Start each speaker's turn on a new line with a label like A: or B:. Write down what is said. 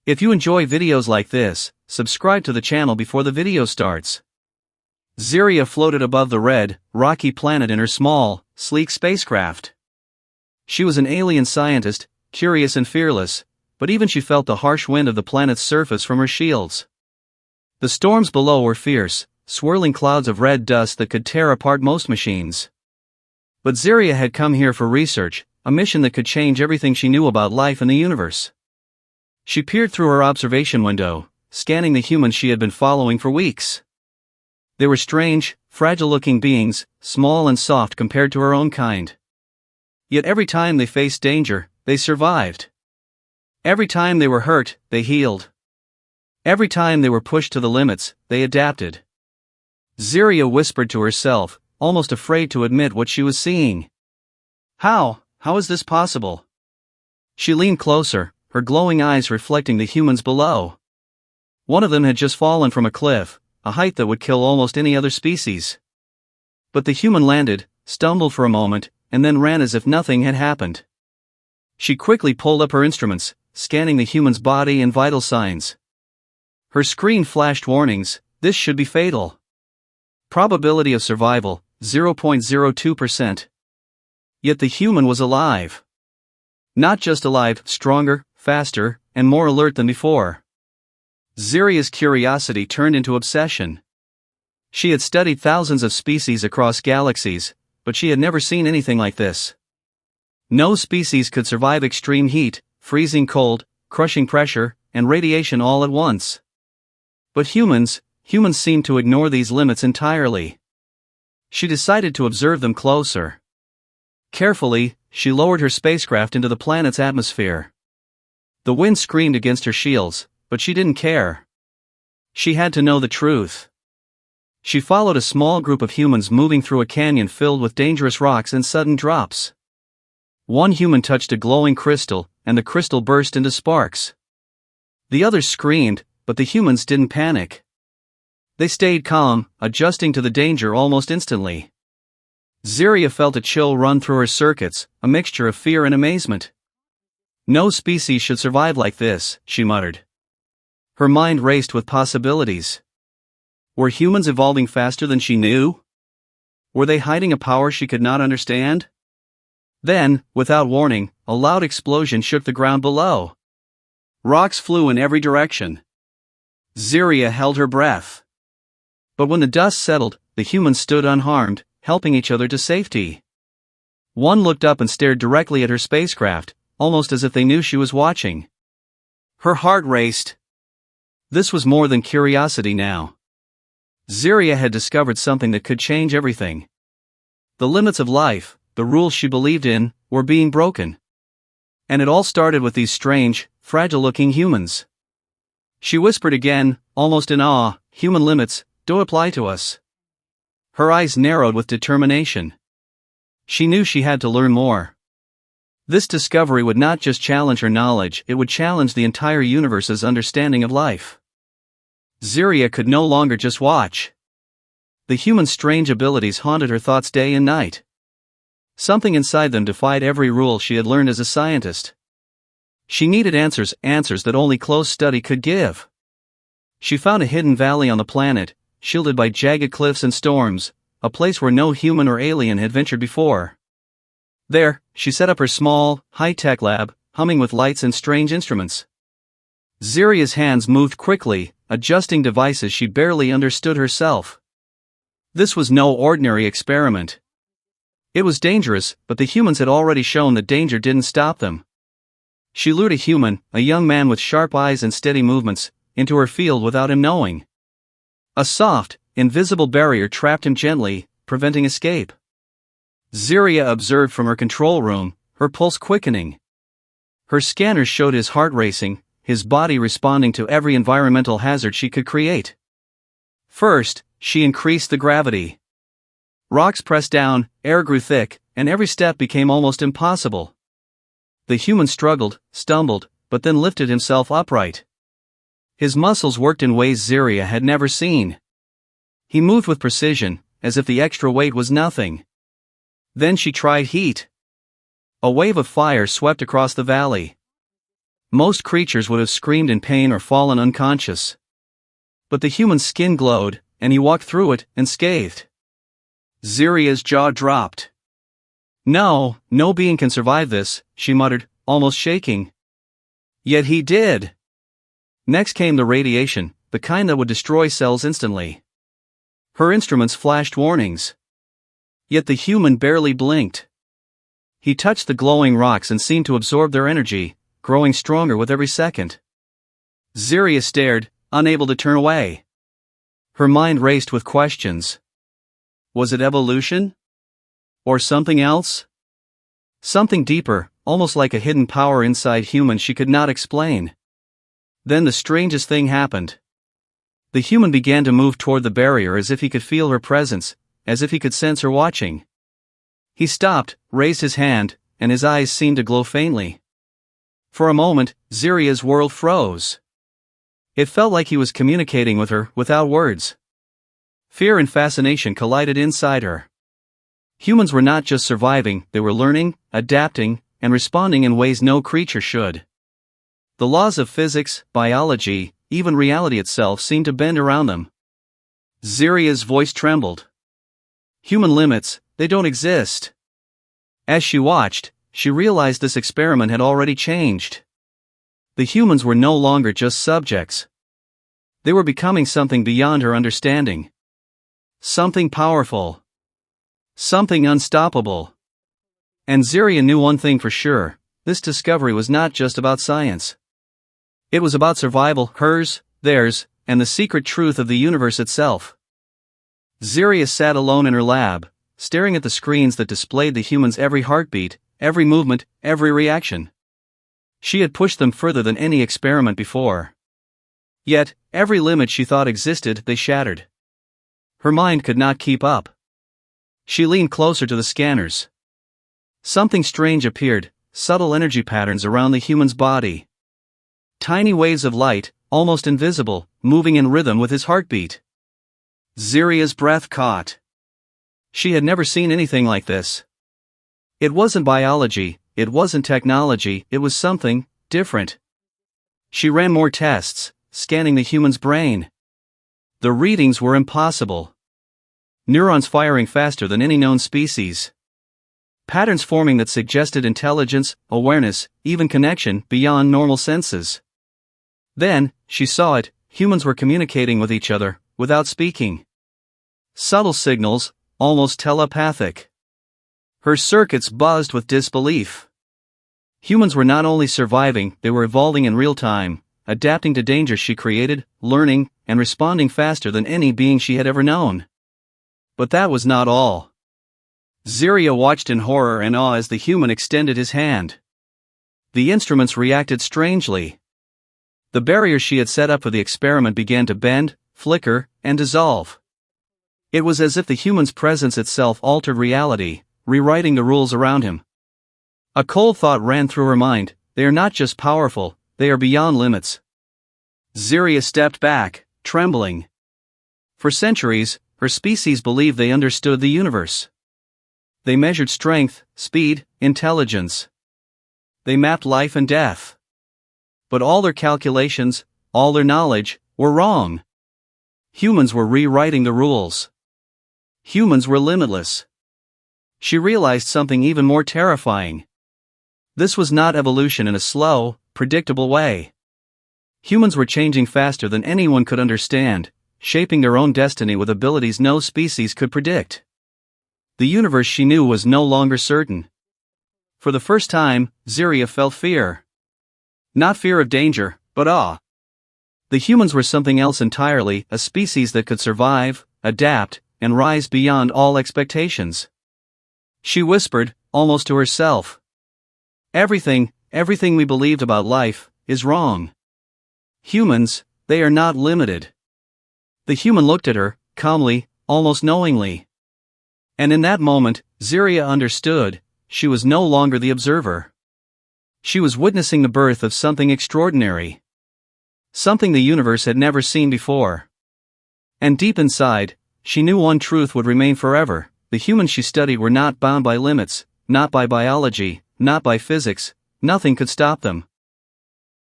A: If you enjoy videos like this, subscribe to the channel before the video starts. Ziria floated above the red, rocky planet in her small, sleek spacecraft. She was an alien scientist, curious and fearless, but even she felt the harsh wind of the planet's surface from her shields. The storms below were fierce, swirling clouds of red dust that could tear apart most machines. But Ziria had come here for research, a mission that could change everything she knew about life in the universe. She peered through her observation window, scanning the humans she had been following for weeks. They were strange, fragile-looking beings, small and soft compared to her own kind. Yet every time they faced danger, they survived. Every time they were hurt, they healed. Every time they were pushed to the limits, they adapted. Ziria whispered to herself, almost afraid to admit what she was seeing. How is this possible? She leaned closer, her glowing eyes reflecting the humans below. One of them had just fallen from a cliff, a height that would kill almost any other species. But the human landed, stumbled for a moment, and then ran as if nothing had happened. She quickly pulled up her instruments, scanning the human's body and vital signs. Her screen flashed warnings: this should be fatal. Probability of survival, 0.02%. Yet the human was alive. Not just alive, stronger, faster, and more alert than before. Ziria's curiosity turned into obsession. She had studied thousands of species across galaxies, but she had never seen anything like this. No species could survive extreme heat, freezing cold, crushing pressure, and radiation all at once. But humans seemed to ignore these limits entirely. She decided to observe them closer. Carefully, she lowered her spacecraft into the planet's atmosphere. The wind screamed against her shields, but she didn't care. She had to know the truth. She followed a small group of humans moving through a canyon filled with dangerous rocks and sudden drops. One human touched a glowing crystal, and the crystal burst into sparks. The others screamed, but the humans didn't panic. They stayed calm, adjusting to the danger almost instantly. Ziria felt a chill run through her circuits, a mixture of fear and amazement. No species should survive like this, she muttered. Her mind raced with possibilities. Were humans evolving faster than she knew? Were they hiding a power she could not understand? Then, without warning, a loud explosion shook the ground below. Rocks flew in every direction. Ziria held her breath. But when the dust settled, the humans stood unharmed, helping each other to safety. One looked up and stared directly at her spacecraft, almost as if they knew she was watching. Her heart raced. This was more than curiosity now. Ziria had discovered something that could change everything. The limits of life, the rules she believed in, were being broken. And it all started with these strange, fragile-looking humans. She whispered again, almost in awe, "Human limits don't apply to us." Her eyes narrowed with determination. She knew she had to learn more. This discovery would not just challenge her knowledge, it would challenge the entire universe's understanding of life. Ziria could no longer just watch. The humans' strange abilities haunted her thoughts day and night. Something inside them defied every rule she had learned as a scientist. She needed answers that only close study could give. She found a hidden valley on the planet, shielded by jagged cliffs and storms, a place where no human or alien had ventured before. There, she set up her small, high-tech lab, humming with lights and strange instruments. Ziria's hands moved quickly, adjusting devices she barely understood herself. This was no ordinary experiment. It was dangerous, but the humans had already shown that danger didn't stop them. She lured a human, a young man with sharp eyes and steady movements, into her field without him knowing. A soft, invisible barrier trapped him gently, preventing escape. Ziria observed from her control room, her pulse quickening. Her scanners showed his heart racing, his body responding to every environmental hazard she could create. First, she increased the gravity. Rocks pressed down, air grew thick, and every step became almost impossible. The human struggled, stumbled, but then lifted himself upright. His muscles worked in ways Ziria had never seen. He moved with precision, as if the extra weight was nothing. Then she tried heat. A wave of fire swept across the valley. most creatures would have screamed in pain or fallen unconscious. But the human's skin glowed, and he walked through it, unscathed. Ziria's jaw dropped. No being can survive this, she muttered, almost shaking. Yet he did. Next came the radiation, the kind that would destroy cells instantly. Her instruments flashed warnings. Yet the human barely blinked. He touched the glowing rocks and seemed to absorb their energy, growing stronger with every second. Ziria stared, unable to turn away. Her mind raced with questions. Was it evolution? Or something else? Something deeper, almost like a hidden power inside humans she could not explain. Then the strangest thing happened. The human began to move toward the barrier as if he could feel her presence, as if he could sense her watching. He stopped, raised his hand, and his eyes seemed to glow faintly. For a moment, Ziria's world froze. It felt like he was communicating with her without words. Fear and fascination collided inside her. Humans were not just surviving, they were learning, adapting, and responding in ways no creature should. The laws of physics, biology, even reality itself seemed to bend around them. Ziria's voice trembled. Human limits, they don't exist. As she watched, she realized this experiment had already changed. The humans were no longer just subjects. They were becoming something beyond her understanding. Something powerful. Something unstoppable. And Ziria knew one thing for sure, this discovery was not just about science. It was about survival, hers, theirs, and the secret truth of the universe itself. Ziria sat alone in her lab, staring at the screens that displayed the human's every heartbeat, every movement, every reaction. She had pushed them further than any experiment before. Yet, every limit she thought existed, they shattered. Her mind could not keep up. She leaned closer to the scanners. Something strange appeared, subtle energy patterns around the human's body. Tiny waves of light, almost invisible, moving in rhythm with his heartbeat. Ziria's breath caught. She had never seen anything like this. It wasn't biology, it wasn't technology, it was something different. She ran more tests, scanning the human's brain. The readings were impossible. Neurons firing faster than any known species. Patterns forming that suggested intelligence, awareness, even connection beyond normal senses. Then, she saw it, humans were communicating with each other, without speaking. Subtle signals, almost telepathic. Her circuits buzzed with disbelief. Humans were not only surviving, they were evolving in real time, adapting to dangers she created, learning, and responding faster than any being she had ever known. But that was not all. Ziria watched in horror and awe as the human extended his hand. The instruments reacted strangely. The barrier she had set up for the experiment began to bend, flicker, and dissolve. It was as if the human's presence itself altered reality, rewriting the rules around him. A cold thought ran through her mind, they are not just powerful, they are beyond limits. Ziria stepped back, trembling. For centuries, her species believed they understood the universe. They measured strength, speed, intelligence. They mapped life and death. But all their calculations, all their knowledge, were wrong. Humans were rewriting the rules. Humans were limitless. She realized something even more terrifying. This was not evolution in a slow, predictable way. Humans were changing faster than anyone could understand, shaping their own destiny with abilities no species could predict. The universe she knew was no longer certain. For the first time, Ziria felt fear. Not fear of danger, but awe. The humans were something else entirely, a species that could survive, adapt, and rise beyond all expectations. She whispered, almost to herself. Everything we believed about life, is wrong. Humans, they are not limited. The human looked at her, calmly, almost knowingly. And in that moment, Ziria understood, she was no longer the observer. She was witnessing the birth of something extraordinary. Something the universe had never seen before. And deep inside, she knew one truth would remain forever, the humans she studied were not bound by limits, not by biology, not by physics, nothing could stop them.